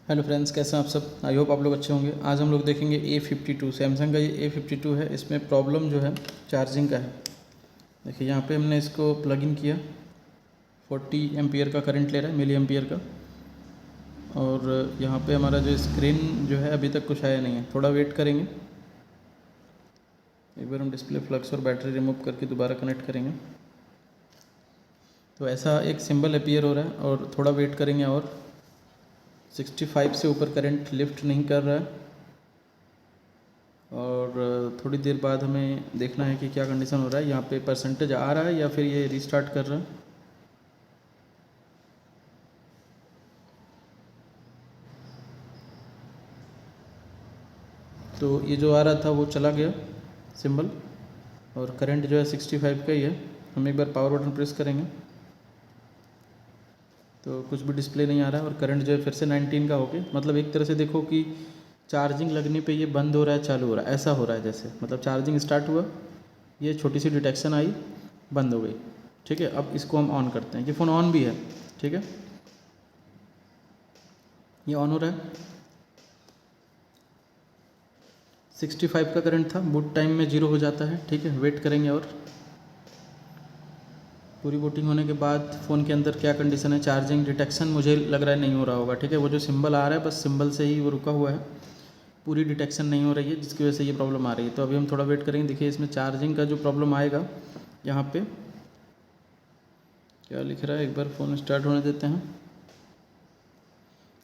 Hello friends, कैसे हैं आप सब। आई होप आप लोग अच्छे होंगे। आज हम लोग देखेंगे A52 सैमसंग का ये A52 है। इसमें प्रॉब्लम जो है चार्जिंग का है। देखिए यहाँ पे हमने इसको प्लग इन किया, 40 एम्पियर का करंट ले रहा है, मिली एम्पियर का। और यहाँ पे हमारा जो स्क्रीन जो है अभी तक कुछ आया नहीं है, थोड़ा वेट करेंगे। एक बार हम डिस्प्ले फ्लक्स और बैटरी रिमूव करके दोबारा कनेक्ट करेंगे तो ऐसा एक सिंबल अपीयर हो रहा है। और थोड़ा वेट करेंगे और 65 से ऊपर करंट लिफ्ट नहीं कर रहा है। और थोड़ी देर बाद हमें देखना है कि क्या कंडीशन हो रहा है। यहाँ पे परसेंटेज आ रहा है या फिर ये रीस्टार्ट कर रहा है। तो ये जो आ रहा था वो चला गया सिंबल, और करंट जो है 65 का ही है। हम एक बार पावर बटन प्रेस करेंगे तो कुछ भी डिस्प्ले नहीं आ रहा है, और करंट जो है फिर से 19 का हो गया। मतलब एक तरह से देखो कि चार्जिंग लगने पे ये बंद हो रहा है, चालू हो रहा है, ऐसा हो रहा है जैसे। मतलब चार्जिंग स्टार्ट हुआ, ये छोटी सी डिटेक्शन आई, बंद हो गई। ठीक है, अब इसको हम ऑन करते हैं। ये फ़ोन ऑन भी है, ठीक है, ये ऑन हो रहा है। 65 का करंट था, बूट टाइम में 0 हो जाता है। ठीक है, वेट करेंगे और पूरी बूटिंग होने के बाद फ़ोन के अंदर क्या कंडीशन है। चार्जिंग डिटेक्शन मुझे लग रहा है नहीं हो रहा होगा। ठीक है, वो जो सिंबल आ रहा है बस सिंबल से ही वो रुका हुआ है, पूरी डिटेक्शन नहीं हो रही है, जिसकी वजह से ये प्रॉब्लम आ रही है। तो अभी हम थोड़ा वेट करेंगे। देखिए इसमें चार्जिंग का जो प्रॉब्लम आएगा, यहाँ पे क्या लिख रहा है, एक बार फ़ोन स्टार्ट होने देते हैं।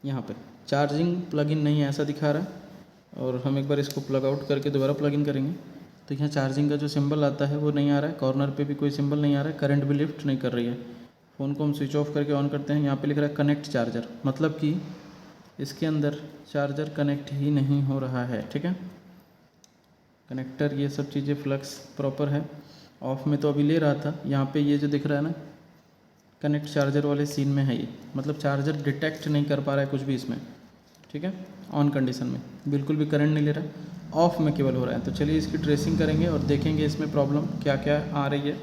यहाँ पे चार्जिंग प्लग इन नहीं है ऐसा दिखा रहा है। और हम एक बार इसको प्लग आउट करके दोबारा प्लग इन करेंगे तो यहाँ चार्जिंग का जो सिंबल आता है वो नहीं आ रहा है। कॉर्नर पे भी कोई सिंबल नहीं आ रहा है, करंट भी लिफ्ट नहीं कर रही है। फ़ोन को हम स्विच ऑफ करके ऑन करते हैं। यहाँ पे लिख रहा है कनेक्ट चार्जर, मतलब कि इसके अंदर चार्जर कनेक्ट ही नहीं हो रहा है। ठीक है, कनेक्टर ये सब चीज़ें फ्लक्स प्रॉपर है। ऑफ में तो अभी ले रहा था, यहाँ पे ये जो दिख रहा है ना कनेक्ट चार्जर वाले सीन में है ये, मतलब चार्जर डिटेक्ट नहीं कर पा रहा है कुछ भी इसमें। ठीक है, ऑन कंडीशन में बिल्कुल भी करंट नहीं ले रहा है, ऑफ में केवल हो रहा है। तो चलिए इसकी ट्रेसिंग करेंगे और देखेंगे इसमें प्रॉब्लम क्या क्या आ रही है।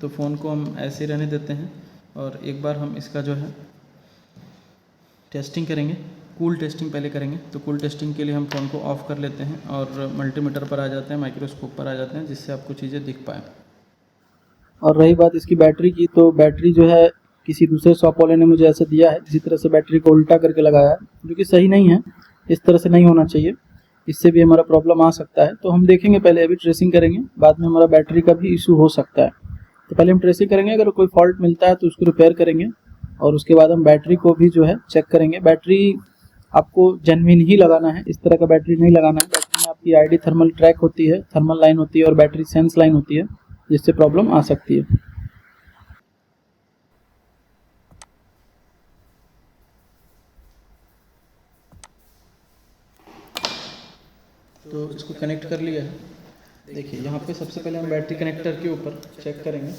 तो फ़ोन को हम ऐसे ही रहने देते हैं और एक बार हम इसका जो है टेस्टिंग करेंगे। कूल टेस्टिंग पहले करेंगे। तो कूल टेस्टिंग के लिए हम फ़ोन को ऑफ़ कर लेते हैं और मल्टीमीटर पर आ जाते हैं, माइक्रोस्कोप पर आ जाते हैं, जिससे आपको चीज़ें दिख पाएँ। और रही बात इसकी बैटरी की, तो बैटरी जो है किसी दूसरे शॉप वाले ने मुझे ऐसे दिया है, इसी तरह से बैटरी को उल्टा करके लगाया है, जो कि सही नहीं है। इस तरह से नहीं होना चाहिए, इससे भी हमारा प्रॉब्लम आ सकता है। तो हम देखेंगे पहले, अभी ट्रेसिंग करेंगे, बाद में हमारा बैटरी का भी इशू हो सकता है। तो पहले हम ट्रेसिंग करेंगे, अगर कोई फॉल्ट मिलता है तो उसको रिपेयर करेंगे और उसके बाद हम बैटरी को भी जो है चेक करेंगे। बैटरी आपको जेन्युइन ही लगाना है, इस तरह का बैटरी नहीं लगाना है। बैटरी में आपकी आईडी थर्मल ट्रैक होती है, थर्मल लाइन होती है और बैटरी सेंस लाइन होती है, जिससे प्रॉब्लम आ सकती है। तो इसको कनेक्ट कर लिया है। देखिए यहाँ पे सबसे पहले हम बैटरी कनेक्टर के ऊपर चेक करेंगे,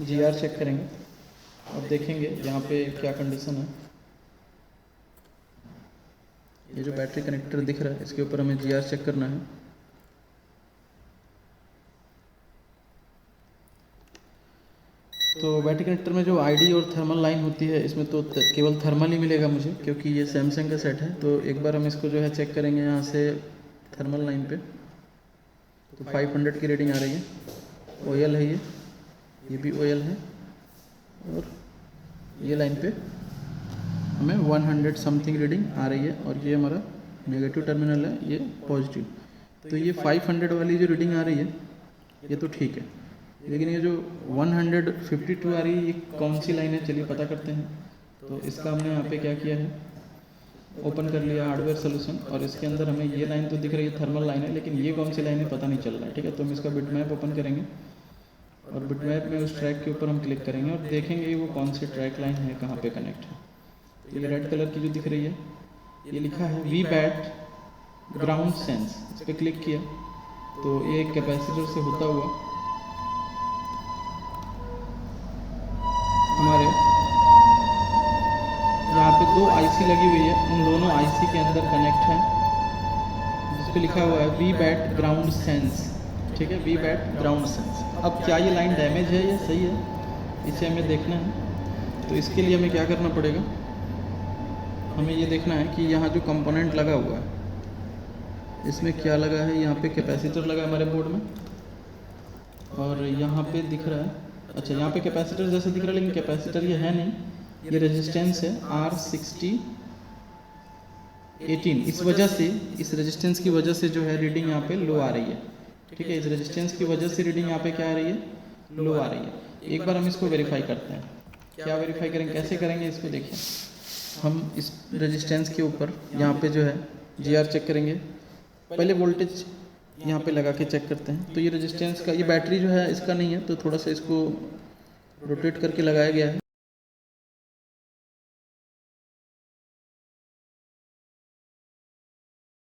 जीआर चेक करेंगे और देखेंगे यहाँ पे क्या कंडीशन है। ये जो बैटरी कनेक्टर दिख रहा है इसके ऊपर हमें जीआर चेक करना है। तो बैटरी कनेक्टर में जो आईडी और थर्मल लाइन होती है, इसमें तो केवल थर्मल ही मिलेगा मुझे, क्योंकि ये सैमसंग का सेट है। तो एक बार हम इसको जो है चेक करेंगे यहाँ से थर्मल लाइन पे। तो 500 की रीडिंग आ रही है, ओएल है ये भी ओएल है। और ये लाइन पे हमें 100 समथिंग रीडिंग आ रही है, और ये हमारा नेगेटिव टर्मिनल है, ये पॉजिटिव। तो ये 500 वाली जो रीडिंग आ रही है ये तो ठीक है, लेकिन ये जो 152 आ रही है ये कौन सी लाइन है, चलिए पता करते हैं। तो इसका हमने यहाँ पे क्या किया है, ओपन कर लिया हार्डवेयर सोल्यूशन, और इसके अंदर हमें ये लाइन तो दिख रही है, थर्मल लाइन है, लेकिन ये कौन सी लाइन है पता नहीं चल रहा है। ठीक है, तो हम इसका बिटमैप ओपन करेंगे और बिटमैप में उस ट्रैक के ऊपर हम क्लिक करेंगे और देखेंगे वो कौन सी ट्रैक लाइन है, कहाँ पे कनेक्ट है। तो ये रेड कलर की जो दिख रही है, ये लिखा है वी बैट ग्राउंड सेंस। इस पर क्लिक किया तो ये एक कैपेसिटर से होता हुआ हमारे यहाँ पे 2 आईसी लगी हुई है, उन दोनों आईसी के अंदर कनेक्ट है, जिस पे लिखा हुआ है वी बैट ग्राउंड सेंस। ठीक है, वी बैट ग्राउंड सेंस। अब क्या ये लाइन डैमेज है या सही है, इसे हमें देखना है। तो इसके लिए हमें क्या करना पड़ेगा, हमें ये देखना है कि यहाँ जो कंपोनेंट लगा हुआ है इसमें क्या लगा है। यहाँ पे कैपेसिटर लगा है हमारे बोर्ड में, और यहाँ पे दिख रहा है, अच्छा यहाँ पे कैपेसिटर जैसे दिख रहा है, लेकिन कैपेसिटर ये है नहीं, ये रेजिस्टेंस है R6018। इस वजह से, इस रेजिस्टेंस की वजह से जो है रीडिंग यहाँ पे लो आ रही है। ठीक है, इस रेजिस्टेंस की वजह से रीडिंग यहाँ पे क्या आ रही है, लो आ रही है। एक बार हम इसको वेरीफाई करते हैं। क्या वेरीफाई करेंगे, कैसे करेंगे इसको देखिए। हम इस रेजिस्टेंस के ऊपर यहाँ पे जो है GR चेक करेंगे। पहले वोल्टेज यहाँ पे लगा के चेक करते हैं। तो ये रेजिस्टेंस का, ये बैटरी जो है इसका नहीं है, तो थोड़ा सा इसको रोटेट करके लगाया गया है।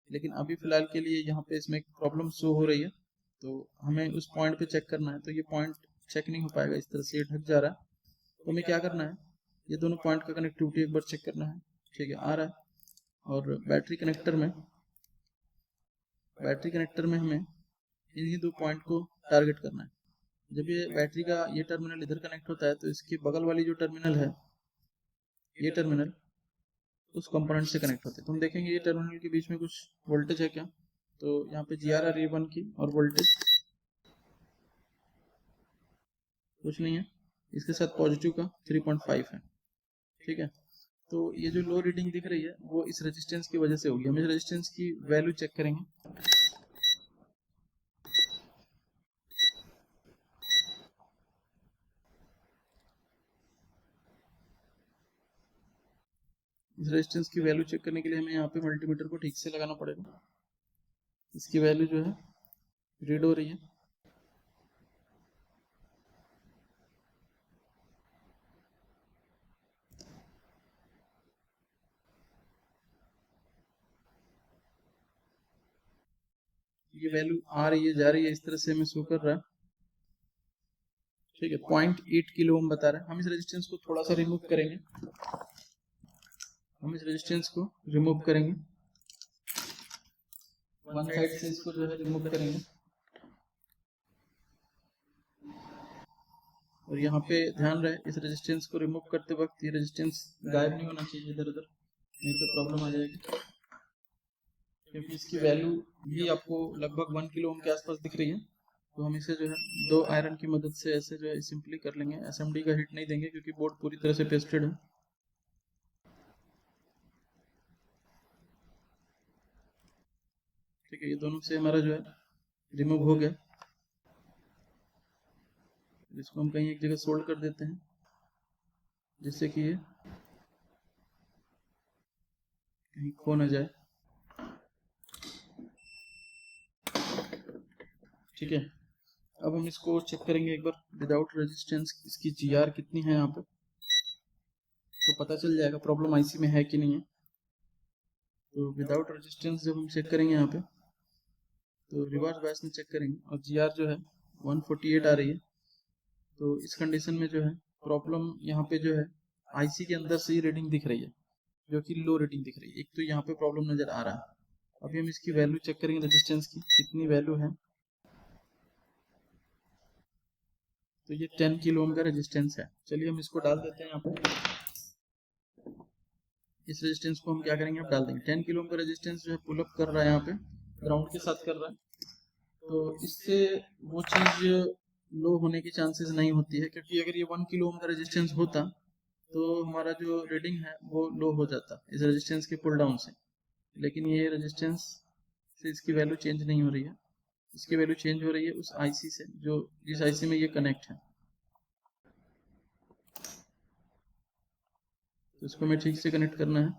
लेकिन अभी फ़िलहाल के लिए यहाँ पे इसमें प्रॉब्लम शो हो रही है, तो हमें उस पॉइंट पे चेक करना है। तो ये पॉइंट चेक नहीं हो पाएगा, इस तरह से ये ढक जा रहा है। तो हमें क्या करना है, ये दोनों पॉइंट का कनेक्टिविटी एक बार चेक करना है। ठीक है, आ रहा है। और बैटरी कनेक्टर में हमें इन्हीं दो पॉइंट को टारगेट करना है। जब ये बैटरी का ये टर्मिनल इधर कनेक्ट होता है, तो इसके बगल वाली जो टर्मिनल है, ये टर्मिनल उस कंपोनेंट से कनेक्ट होते हैं। तो हम देखेंगे ये टर्मिनल के बीच में कुछ वोल्टेज है क्या। तो यहाँ पे GR आ रही है 1 की, और वोल्टेज कुछ नहीं है, इसके साथ पॉजिटिव का 3.5 है। ठीक है, तो ये जो लो रीडिंग दिख रही है वो इस रेजिस्टेंस की वजह से होगी। हम इस रेजिस्टेंस की वैल्यू चेक करेंगे। इस रेजिस्टेंस की वैल्यू चेक करने के लिए हमें यहाँ पे मल्टीमीटर को ठीक से लगाना पड़ेगा। इसकी वैल्यू जो है रीड हो रही है। ये वैल्यू आ रही है, जा रही है, इस तरह से हमें शो कर रहा है। ठीक है, 0.8 किलो ओम बता रहा है। हम इस रेजिस्टेंस को थोड़ा सा रिमूव करेंगे। वन साइड से इसको जो है रिमूव करेंगे। और यहाँ पे ध्यान रहे, इस रेजिस्टेंस को रिमूव करते वक्त ये रेजिस्टेंस गायब नहीं होना चाहिए इधर उधर, नहीं तो प्रॉब्लम आ जाएगी। क्योंकि इसकी वैल्यू भी आपको लगभग 1 किलो ओम के आसपास दिख रही है। तो हम इसे जो है 2 आयरन की मदद से ऐसे जो है सिंपली कर लेंगे। SMD का हिट नहीं देंगे क्योंकि बोर्ड पूरी तरह से पेस्टेड है। ठीक है, ये दोनों से हमारा जो है रिमूव हो गया। इसको हम कहीं एक जगह सोल्ड कर देते हैं, जिससे कि ये कहीं खो ना जाए। ठीक है, अब हम इसको चेक करेंगे एक बार विदाउट रेजिस्टेंस, इसकी GR कितनी है यहाँ पे, तो पता चल जाएगा प्रॉब्लम IC में है कि नहीं है। तो विदाउट रेजिस्टेंस जब हम चेक करेंगे यहाँ पे, तो रिवर्स बायस में चेक करेंगे और GR जो है 148 आ रही है। तो इस कंडीशन में जो है प्रॉब्लम यहाँ पे जो है IC के अंदर से ही रीडिंग दिख रही है, जो कि लो रीडिंग दिख रही है। एक तो यहाँ पे प्रॉब्लम नजर आ रहा है। अभी हम इसकी वैल्यू चेक करेंगे, रेजिस्टेंस की कितनी वैल्यू है। तो ये 10 किलो ओम का रेजिस्टेंस है। चलिए हम इसको डाल देते हैं यहाँ पे। इस रेजिस्टेंस को हम क्या करेंगे, अब डाल देंगे। 10 किलो ओम का रेजिस्टेंस जो है पुल अप कर रहा है, यहाँ पे ग्राउंड के साथ कर रहा है। तो इससे वो चीज लो होने की चांसेस नहीं होती है, क्योंकि अगर ये 1 किलो ओम का रेजिस्टेंस होता तो हमारा जो रीडिंग है वो लो हो जाता इस रेजिस्टेंस के पुल डाउन से। लेकिन ये रेजिस्टेंस से इसकी वैल्यू चेंज नहीं हो रही है, इसकी वैल्यू चेंज हो रही है उस IC से जो जिस IC में ये कनेक्ट है। तो इसको हमें ठीक से कनेक्ट करना है।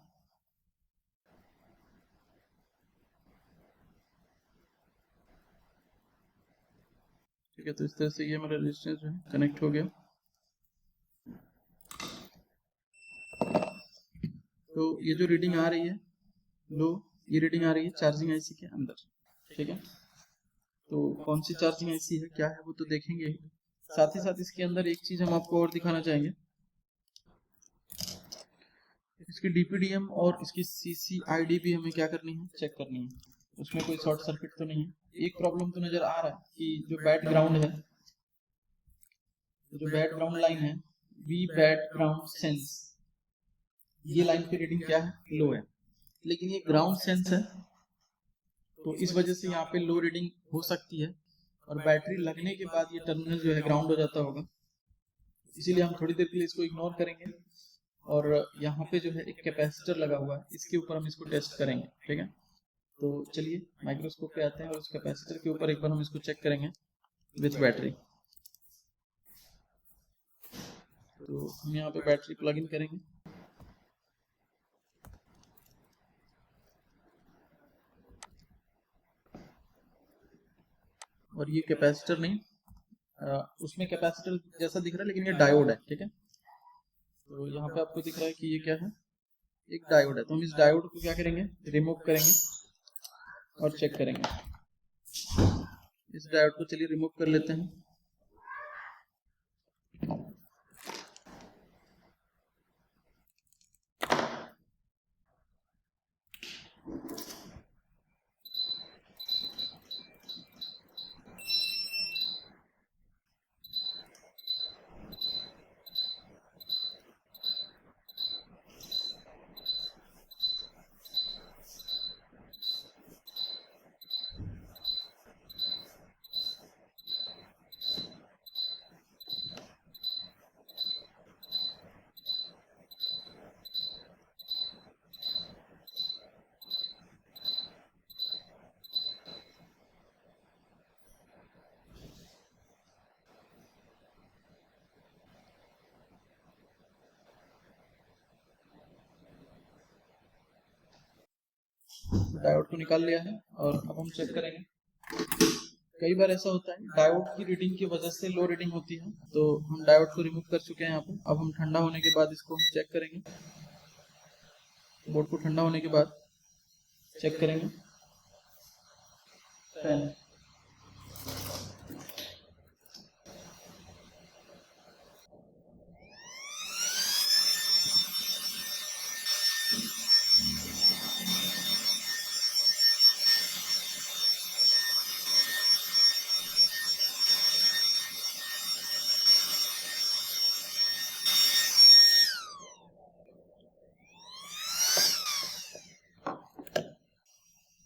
ठीक है, तो इस तरह से ये हमारा रेजिस्टेंस जो है कनेक्ट हो गया। तो ये जो रीडिंग आ रही है लो, ये रीडिंग आ रही है चार्जिंग IC के अंदर। ठीक है, तो कौन सी चार्जिंग IC है, क्या है, वो तो देखेंगे। साथ ही साथ इसके अंदर एक चीज हम आपको और दिखाना चाहेंगे। इसकी DPDM और इसकी CCID भी हमें क्या करनी है, चेक करनी है। उसमें कोई शॉर्ट सर्किट तो नहीं है। एक प्रॉब्लम तो नजर आ रहा है कि जो बैकग्राउंड है, जो बैकग्राउंड लाइन है, V बैकग्राउंड सेंस, ये लाइन की रीडिंग क्या है, लो है, लेकिन ये ग्राउंड सेंस है तो इस वजह से यहाँ पे लो रीडिंग हो सकती है और बैटरी लगने के बाद ये टर्मिनल जो है ग्राउंड हो जाता होगा, इसीलिए हम थोड़ी देर के लिए इसको इग्नोर करेंगे और यहाँ पे जो है एक कैपेसिटर लगा हुआ है, इसके ऊपर हम इसको टेस्ट करेंगे। ठीक है, तो चलिए माइक्रोस्कोप पे आते हैं और उस कैपेसिटर के ऊपर एक बार हम इसको चेक करेंगे विथ बैटरी। तो हम यहाँ पे बैटरी प्लग इन करेंगे और ये कैपेसिटर नहीं, उसमें कैपेसिटर जैसा दिख रहा है लेकिन ये डायोड है। ठीक है, तो यहाँ पे आपको दिख रहा है कि ये क्या है, एक डायोड है। तो हम इस डायोड को क्या करेंगे, रिमूव करेंगे और चेक करेंगे। इस डायोड को चलिए रिमूव कर लेते हैं। डायोड को निकाल लिया है और अब हम चेक करेंगे। कई बार ऐसा होता है डायोड की रीडिंग की वजह से लो रीडिंग होती है, तो हम डायोड को रिमूव कर चुके हैं यहाँ पे। अब हम ठंडा होने के बाद इसको हम चेक करेंगे, बोर्ड को ठंडा होने के बाद चेक करेंगे। फैन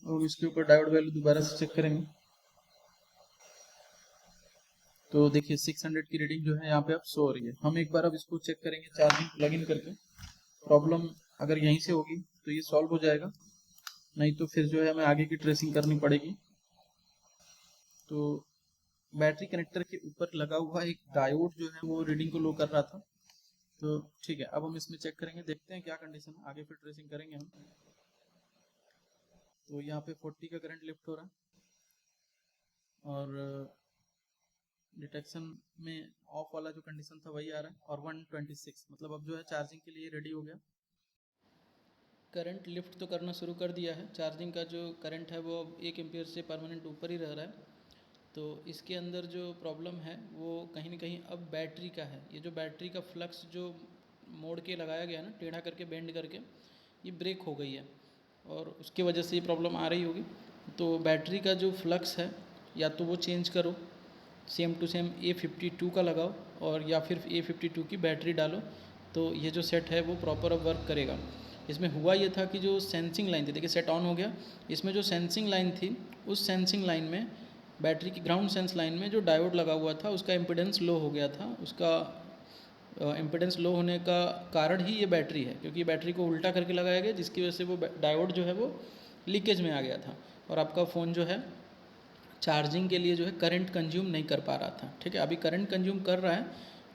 और इसके ऊपर डायोड वैल्यू दोबारा से चेक करेंगे। तो देखिए 600 की रीडिंग जो है यहाँ पे अब शो हो रही है। हम एक बार अब इसको चेक करेंगे चार्जिंग प्लग इन करके। प्रॉब्लम अगर यहीं से होगी तो ये सॉल्व हो जाएगा, नहीं तो फिर जो है हमें आगे की ट्रेसिंग करनी पड़ेगी। तो बैटरी कनेक्टर के ऊपर लगा हुआ एक डायोड जो है वो रीडिंग को लो कर रहा था। तो ठीक है, अब हम इसमें चेक करेंगे, देखते हैं क्या कंडीशन है, आगे फिर ट्रेसिंग करेंगे हम। तो यहाँ पे 40 का करंट लिफ्ट हो रहा है और डिटेक्शन में ऑफ वाला जो कंडीशन था वही आ रहा है और 126, मतलब अब जो है चार्जिंग के लिए रेडी हो गया। करंट लिफ्ट तो करना शुरू कर दिया है, चार्जिंग का जो करंट है वो अब 1 एम्पियर से परमानेंट ऊपर ही रह रहा है। तो इसके अंदर जो प्रॉब्लम है वो कहीं ना कहीं अब बैटरी का है। ये जो बैटरी का फ्लक्स जो मोड़ के लगाया गया है ना, टेढ़ा करके बेंड करके, ये ब्रेक हो गई है और उसकी वजह से ये प्रॉब्लम आ रही होगी। तो बैटरी का जो फ्लक्स है या तो वो चेंज करो, सेम टू सेम A52 का लगाओ और या फिर A52 की बैटरी डालो, तो ये जो सेट है वो प्रॉपर अब वर्क करेगा। इसमें हुआ ये था कि जो सेंसिंग लाइन थी, देखिए सेट ऑन हो गया, इसमें जो सेंसिंग लाइन थी उस सेंसिंग लाइन में, बैटरी की ग्राउंड सेंस लाइन में जो डायोड लगा हुआ था उसका इम्पिडेंस लो हो गया था। उसका इम्पिडेंस लो होने का कारण ही ये बैटरी है, क्योंकि बैटरी को उल्टा करके लगाया गया जिसकी वजह से वो डायोड जो है वो लीकेज में आ गया था और आपका फ़ोन जो है चार्जिंग के लिए जो है करंट कंज्यूम नहीं कर पा रहा था। ठीक है, अभी करंट कंज्यूम कर रहा है,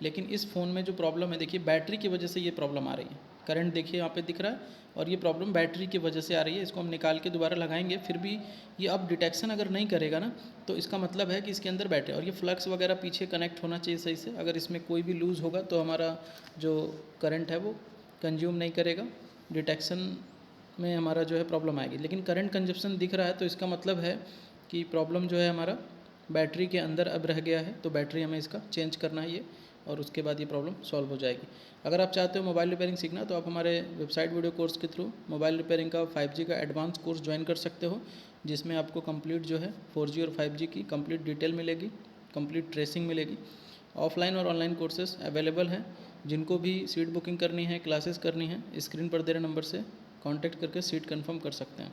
लेकिन इस फ़ोन में जो प्रॉब्लम है, देखिए बैटरी की वजह से ये प्रॉब्लम आ रही है। करंट देखिए यहाँ पे दिख रहा है और ये प्रॉब्लम बैटरी की वजह से आ रही है। इसको हम निकाल के दोबारा लगाएंगे, फिर भी ये अब डिटेक्शन अगर नहीं करेगा ना, तो इसका मतलब है कि इसके अंदर बैटरी और ये फ्लक्स वगैरह पीछे कनेक्ट होना चाहिए सही से। अगर इसमें कोई भी लूज़ होगा तो हमारा जो करंट है वो कंज्यूम नहीं करेगा, डिटेक्शन में हमारा जो है प्रॉब्लम आएगी। लेकिन करंट कंजप्शन दिख रहा है तो इसका मतलब है कि प्रॉब्लम जो है हमारा बैटरी के अंदर अब रह गया है। तो बैटरी हमें इसका चेंज करना है ये, और उसके बाद ये प्रॉब्लम सॉल्व हो जाएगी। अगर आप चाहते हो मोबाइल रिपेयरिंग सीखना तो आप हमारे वेबसाइट वीडियो कोर्स के थ्रू मोबाइल रिपेयरिंग का 5G का एडवांस कोर्स ज्वाइन कर सकते हो, जिसमें आपको कंप्लीट जो है 4G और 5G की कंप्लीट डिटेल मिलेगी, कंप्लीट ट्रेसिंग मिलेगी। ऑफलाइन और ऑनलाइन कोर्सेज अवेलेबल हैं, जिनको भी सीट बुकिंग करनी है, क्लासेस करनी है, स्क्रीन पर दे रहे नंबर से कांटेक्ट करके सीट कंफर्म कर सकते हैं।